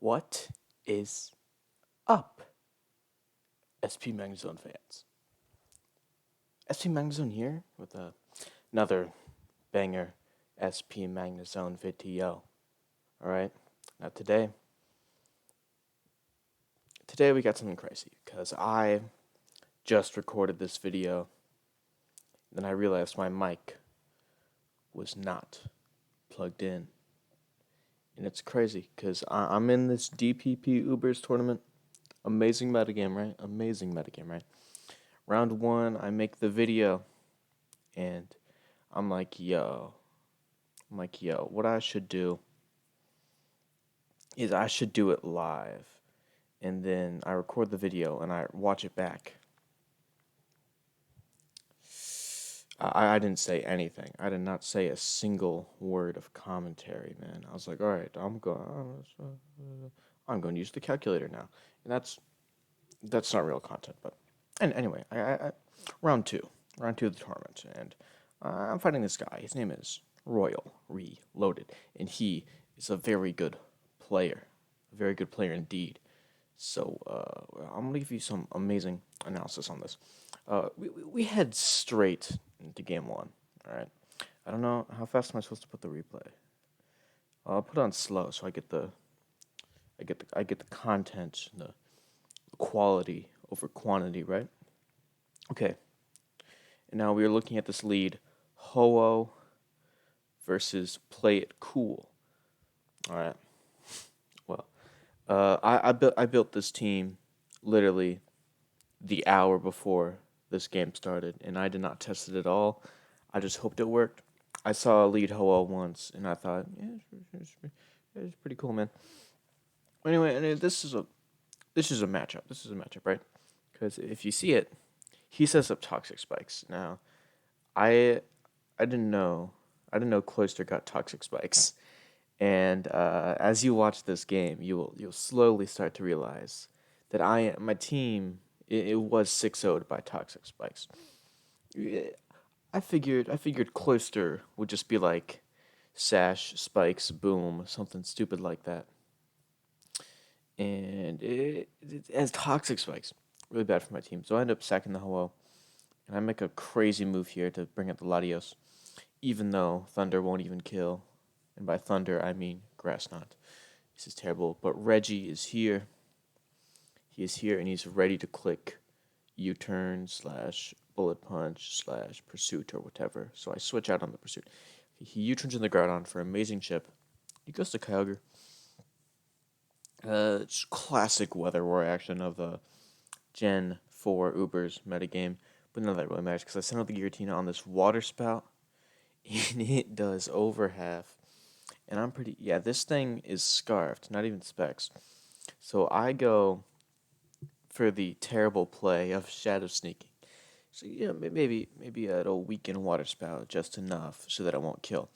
What is up, SPMagnezone fans? SPMagnezone here with another banger SPMagnezone video. Alright, now today we got something crazy because I just recorded this video, then I realized my mic was not plugged in. And it's crazy because I'm in this DPP Ubers tournament. Amazing metagame, right? Amazing metagame, right? Round one, I make the video, and I'm like, yo, what I should do is I should do it live, and then I record the video and I watch it back. I didn't say anything. I did not say a single word of commentary, man. I was like, all right, I'm going to use the calculator now, and that's not real content, but and anyway, round two of the tournament, and I'm fighting this guy. His name is Royal Reloaded, and he is a very good player indeed. So I'm gonna give you some amazing analysis on this. We head straight into game one. All right. I don't know how fast am I supposed to put the replay. I'll put it on slow so I get the content, the quality over quantity, right? Okay. And now we are looking at this lead, Ho-Oh versus Play It Cool. All right. Well, I built this team literally the hour before this game started, and I did not test it at all. I just hoped it worked. I saw a lead Ho-Oh once, and I thought, yeah, it's pretty cool, man. Anyway, and this is a matchup. This is a matchup, right? Because if you see it, he sets up toxic spikes. Now, I didn't know Cloister got toxic spikes, and as you watch this game, you'll slowly start to realize that my team it was 6-0'd by toxic spikes. I figured Cloister would just be like Sash, Spikes, Boom, something stupid like that, and it has toxic spikes. Really bad for my team. So I end up sacking the Ho-Oh, and I make a crazy move here to bring out the Latios, even though Thunder won't even kill. And by Thunder, I mean Grass Knot. This is terrible. But Reggie is here. He is here, and he's ready to click U-turn / bullet punch / pursuit or whatever. So I switch out on the pursuit. He U-turns in the Groudon for amazing chip. He goes to Kyogre. It's classic Weather War action of the Gen 4 Ubers metagame, but none of that really matters because I sent out the Giratina on this water spout, and it does over half. And I'm pretty, yeah, this thing is scarfed, not even specs. So I go for the terrible play of Shadow Sneaking. So, maybe it'll weaken water spout just enough so that it won't kill.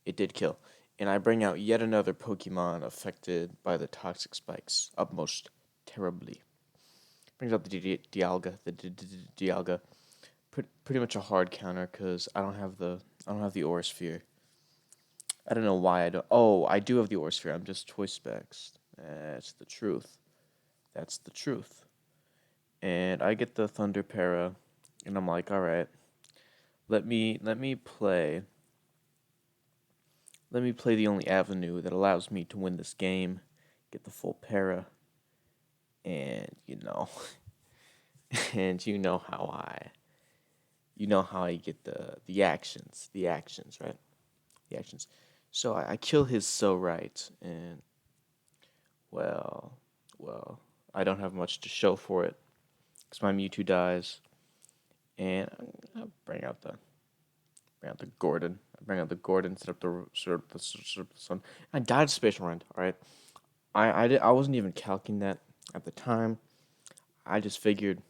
It did kill. And I bring out yet another Pokemon affected by the toxic spikes, upmost terribly. Brings out the Dialga. Pretty much a hard counter because I don't have the Aura Sphere. I don't know why I don't. Oh, I do have the Aura Sphere. I'm just choice specs. That's the truth. And I get the Thunder Para, and I'm like, all right, let me play. Let me play the only avenue that allows me to win this game, get the full para, and and you know how I get the actions, right? The actions. So I kill his So Right, and well, I don't have much to show for it, because my Mewtwo dies, and I'll bring out the Gordon. I bring out the Gordon, set up the sun. I died Spatial Rend, alright? I wasn't even calculating that at the time. I just figured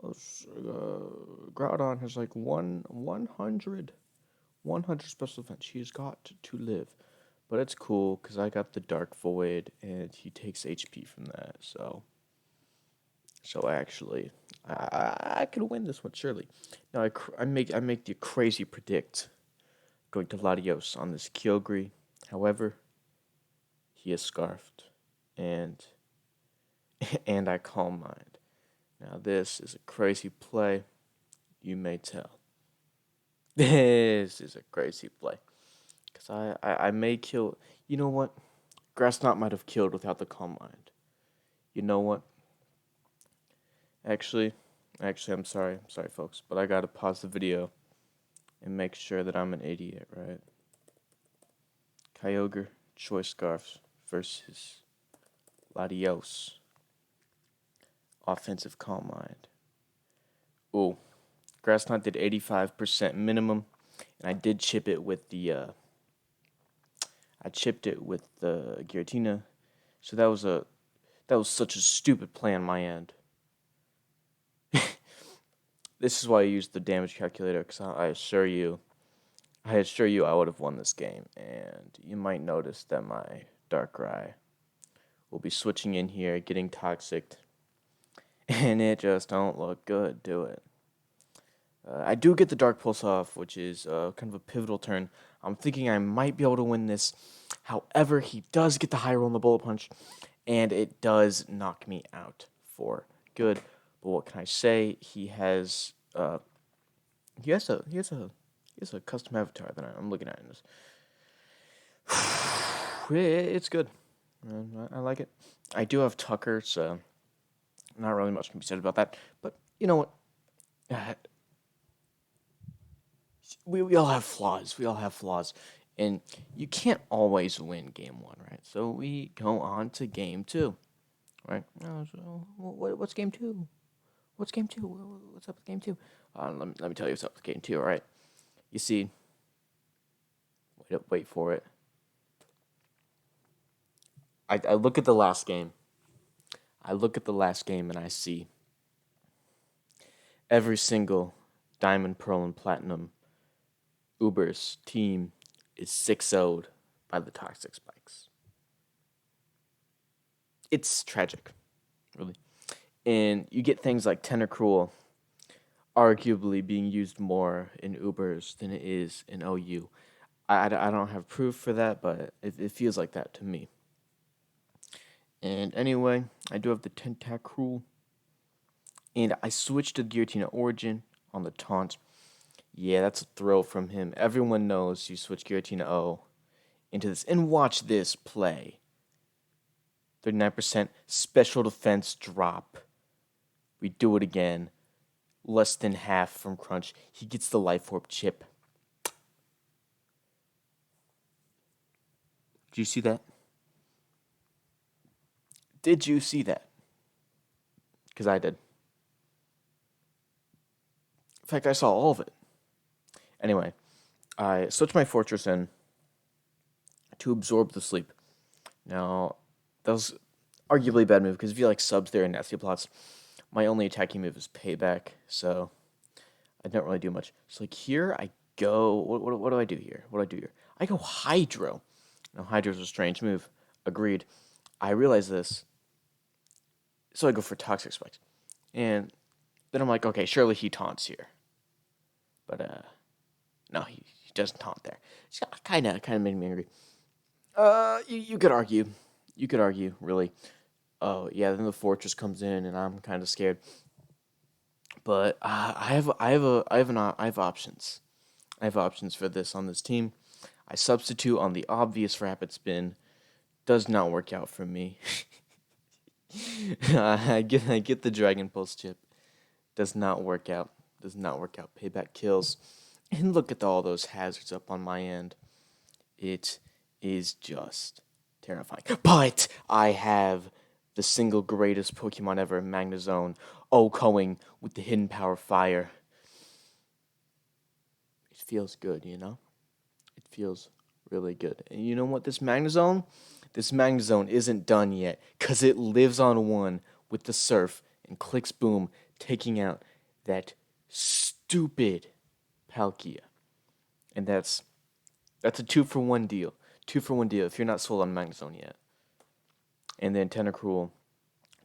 Groudon has like 100 special defense. He's got to live. But it's cool because I got the Dark Void and he takes HP from that. So actually, I could win this one surely. Now I make the crazy predict going to Latios on this Kyogre. However, he is scarfed, and and I Calm Mind. Now this is a crazy play, you may tell. This is a crazy play. Because I may kill. You know what? Grass Knot might have killed without the Calm Mind. You know what? Actually, I'm sorry. I'm sorry, folks. But I gotta pause the video and make sure that I'm an idiot, right? Kyogre, Choice Scarfs versus Latios. Offensive Calm Mind. Ooh. Grass Knot did 85% minimum. And I did chip it with the Giratina. So that was such a stupid play on my end. This is why I used the damage calculator, because I assure you I would have won this game. And you might notice that my Darkrai will be switching in here, getting toxic, and it just don't look good, do it? I do get the Dark Pulse off, which is kind of a pivotal turn. I'm thinking I might be able to win this. However, he does get the high roll on the Bullet Punch, and it does knock me out for good. But what can I say? He has a custom avatar that I'm looking at in this. It's good. I like it. I do have Tucker, so not really much can be said about that. But you know what? We all have flaws. We all have flaws. And you can't always win game one, right? So we go on to game two, right? So what's game two? What's game two? What's up with game two? Let me tell you what's up with game two, all right? You see, wait for it. I look at the last game. And I see every single Diamond, Pearl, and Platinum Ubers team is 6-0'd by the Toxic Spikes. It's tragic, really. And you get things like Tentacruel arguably being used more in Ubers than it is in OU. I don't have proof for that, but it feels like that to me. And anyway, I do have the Tentacruel. And I switched to Giratina Origin on the taunt. Yeah, that's a throw from him. Everyone knows you switch Giratina O into this. And watch this play. 39% special defense drop. We do it again. Less than half from Crunch. He gets the Life Orb chip. Did you see that? Did you see that? Because I did. In fact, I saw all of it. Anyway, I switched my Fortress in to absorb the sleep. Now, that was arguably a bad move, because if you like subs there in nasty plots, my only attacking move is Payback, so I don't really do much. So like here I go, what do I do here? I go Hydro. Now Hydro's a strange move. Agreed. I realize this, so I go for Toxic Spikes. And then I'm like, okay, surely he taunts here. But no, he doesn't taunt there. It's kind of made me angry. You could argue. Really. Oh yeah, then the Fortress comes in, and I'm kind of scared. But I have options. I have options for this on this team. I substitute on the obvious Rapid Spin. Does not work out for me. I get the Dragon Pulse chip. Does not work out. Payback kills. And look at all those hazards up on my end. It is just terrifying. But I have the single greatest Pokemon ever, Magnezone, Okoing with the hidden power Fire. It feels good, you know? It feels really good. And you know what, this Magnezone isn't done yet, because it lives on one with the Surf and clicks Boom, taking out that stupid Palkia. And that's a 2-for-1 deal. 2-for-1 deal if you're not sold on Magnezone yet. And then Tentacruel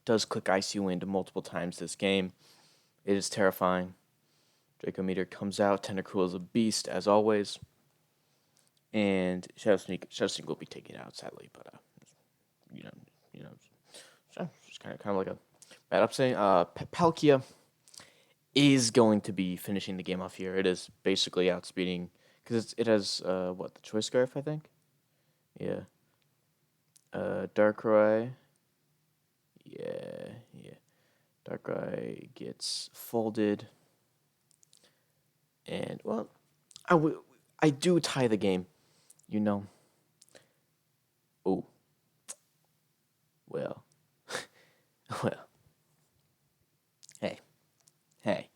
does click Icy Wind multiple times this game. It is terrifying. Draco Meteor comes out. Tentacruel is a beast, as always. And Shadow Sneak will be taken out, sadly. But, you know, It's kind of like a bad upsetting. Palkia is going to be finishing the game off here. It is basically outspeeding because it has what, the choice scarf, I think. Yeah. Darkrai. Yeah. Darkrai gets folded, and well, I do tie the game, you know. Oh, well, well. Hey, hey.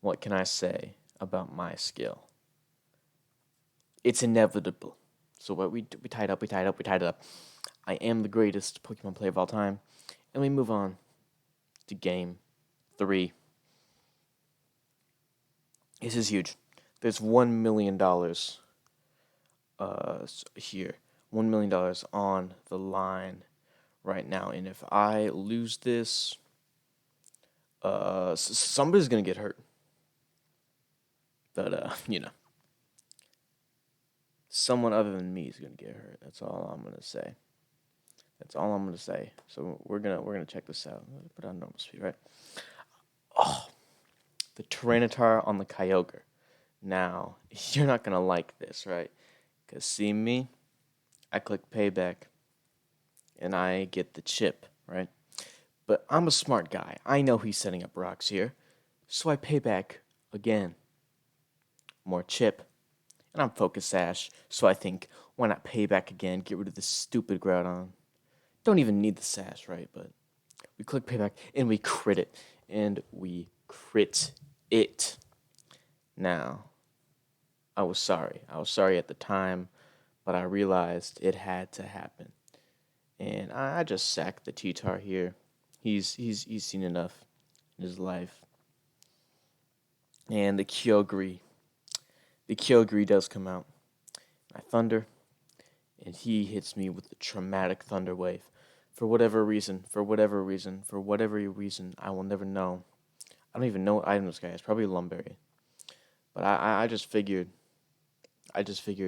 What can I say about my skill? It's inevitable. So what we tied up, we tied up, we tied it up. I am the greatest Pokemon player of all time, and we move on to game 3. This is huge. There's $1 million here. $1 million on the line right now, and if I lose this, somebody's gonna get hurt. But someone other than me is gonna get hurt. That's all I'm gonna say. That's all I'm gonna say. So we're gonna check this out. Put on normal speed, right? Oh, the Tyranitar on the Kyogre. Now you're not gonna like this, right? Cause see me, I click payback, and I get the chip, right? But I'm a smart guy. I know he's setting up rocks here, so I pay back again. More chip, and I'm Focus Sash, so I think, why not pay back again, get rid of this stupid Groudon. Don't even need the Sash, right? But we click payback, and we crit it. And we crit it. Now, I was sorry. I was sorry at the time, but I realized it had to happen. And I just sacked the T-Tar here. He's seen enough in his life. And the Kyogre does come out. I thunder, and he hits me with the traumatic thunder wave. For whatever reason, I will never know. I don't even know what item this guy has. Probably a Lumberry. But I just figured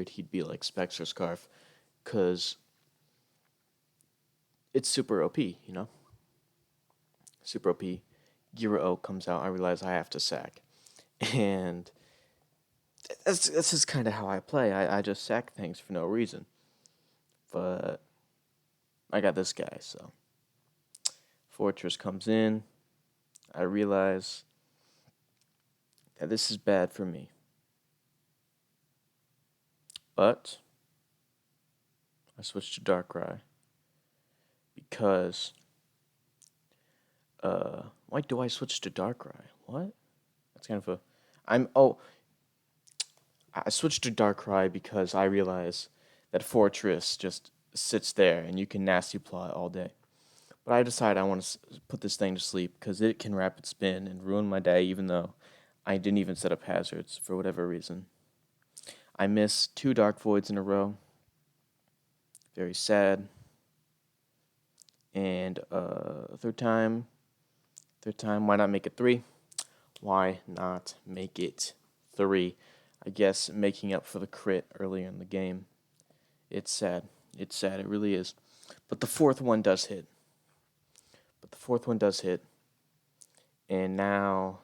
he'd be like Specs or Scarf, cause it's super OP, you know. Super OP. Gira O comes out. I realize I have to sack, and that's just kind of how I play. I just sack things for no reason. But I got this guy, so Fortress comes in. I realize that this is bad for me. But I switched to Darkrai because why do I switch to Darkrai? What? That's kind of a I switched to Darkrai because I realize that Fortress just sits there and you can nasty plot all day. But I decide I want to put this thing to sleep because it can rapid spin and ruin my day, even though I didn't even set up hazards for whatever reason. I missed 2 Dark Voids in a row. Very sad. And third time, why not make it 3? Why not make it 3? I guess making up for the crit earlier in the game. It's sad. It's sad. It really is. But the fourth one does hit. And now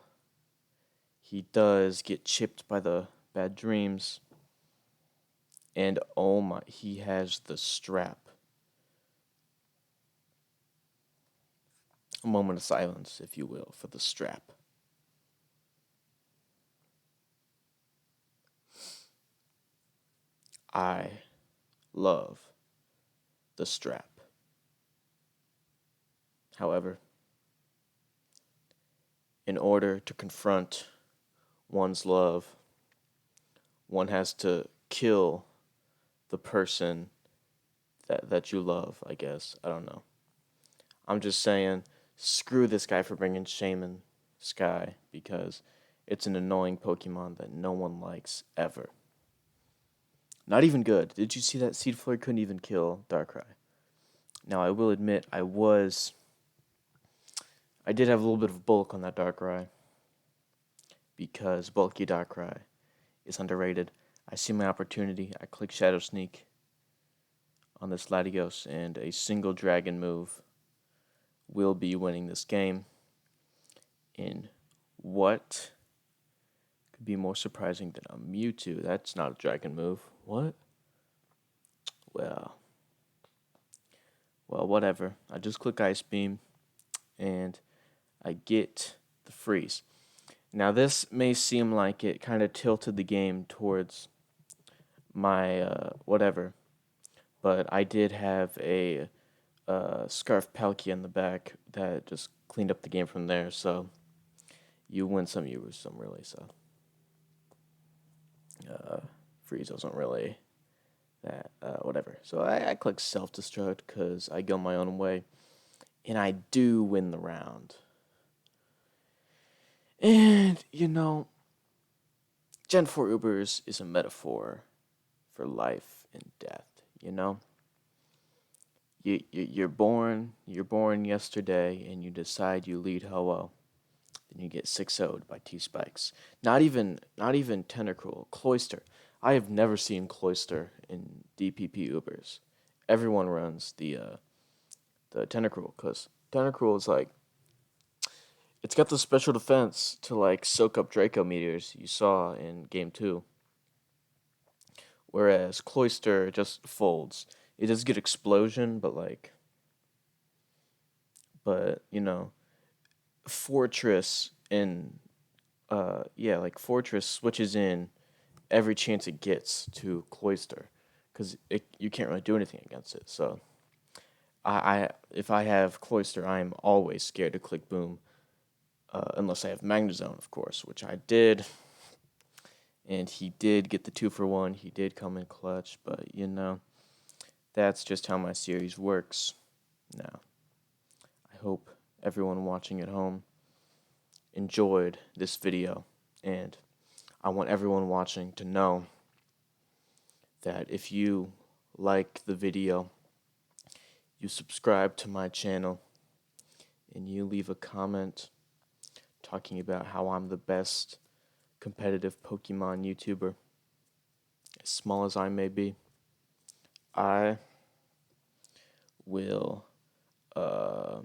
he does get chipped by the bad dreams. And oh my, he has the strap. A moment of silence, if you will, for the strap. I love the strap. However, in order to confront one's love, one has to kill the person that you love, I guess. I don't know. I'm just saying, screw this guy for bringing Shaman Sky, because it's an annoying Pokemon that no one likes ever. Not even good. Did you see that Seed Flare couldn't even kill Darkrai? Now, I will admit, I did have a little bit of bulk on that Darkrai, because bulky Darkrai is underrated. I see my opportunity. I click Shadow Sneak on this Latios, and a single dragon move will be winning this game. In what could be more surprising than a Mewtwo? That's not a dragon move. What? Well, whatever. I just click Ice Beam, and I get the freeze. Now, this may seem like it kind of tilted the game towards my whatever, but I did have a Scarf Palkia in the back that just cleaned up the game from there. So you win some, you lose some, really. So freeze wasn't really that whatever. So I click self destruct because I go my own way, and I do win the round. And Gen 4 Ubers is a metaphor for life and death. You're born yesterday, and you decide you lead Ho-Oh. Then you get 6-0'd by T-Spikes. Not even Tentacruel, Cloyster. I have never seen Cloyster in DPP Ubers. Everyone runs the Tentacruel, because Tentacruel is like, it's got the special defense to like soak up Draco meteors you saw in game 2. Whereas Cloyster just folds. It does get explosion, but Fortress and Fortress switches in every chance it gets to Cloyster, because you can't really do anything against it. So if I have Cloyster, I'm always scared to click Boom, unless I have Magnezone, of course, which I did. And he did get the 2-for-1. He did come in clutch, but that's just how my series works. Now, I hope everyone watching at home enjoyed this video, and I want everyone watching to know that if you like the video, you subscribe to my channel, and you leave a comment talking about how I'm the best competitive Pokemon YouTuber, as small as I may be, I will I'll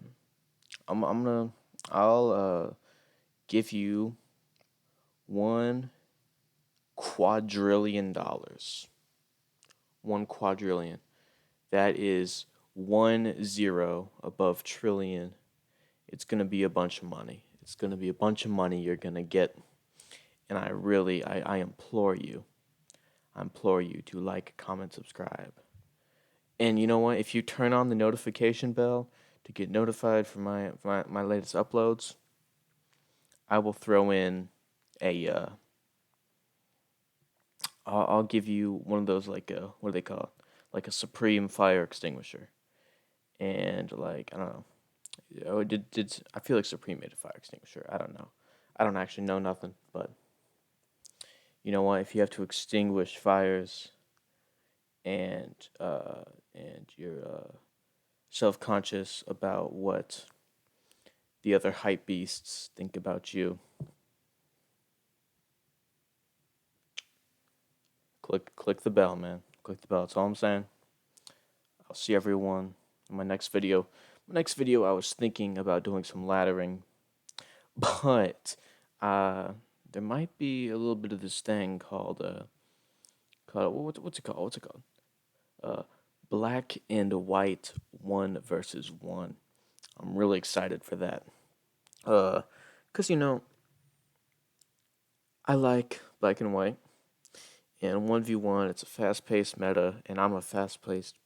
give you $1 quadrillion. 1 quadrillion. That is 1 0 above trillion. It's gonna be a bunch of money. It's gonna be a bunch of money you're gonna get. And I implore you. I implore you to like, comment, subscribe. And you know what? If you turn on the notification bell to get notified for my latest uploads, I will throw in a I'll give you one of those, like what do they call it? Like a supreme fire extinguisher. And like, I don't know. Oh, did I feel like Supreme made a fire extinguisher? I don't know. I don't actually know nothing, but you know what? If you have to extinguish fires, and you're self-conscious about what the other hype beasts think about you, click the bell, man. Click the bell. That's all I'm saying. I'll see everyone in my next video. I was thinking about doing some laddering, but there might be a little bit of this thing called what's it called? Black and white 1 versus 1. I'm really excited for that. Cause I like black and white, and 1v1. It's a fast-paced meta, and I'm a fast-paced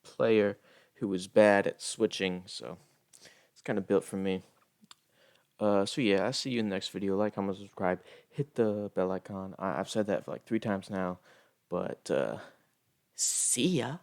player who is bad at switching, so it's kind of built for me. So yeah, I'll see you in the next video. Like, comment, subscribe, hit the bell icon. I've said that for like 3 times now, but see ya.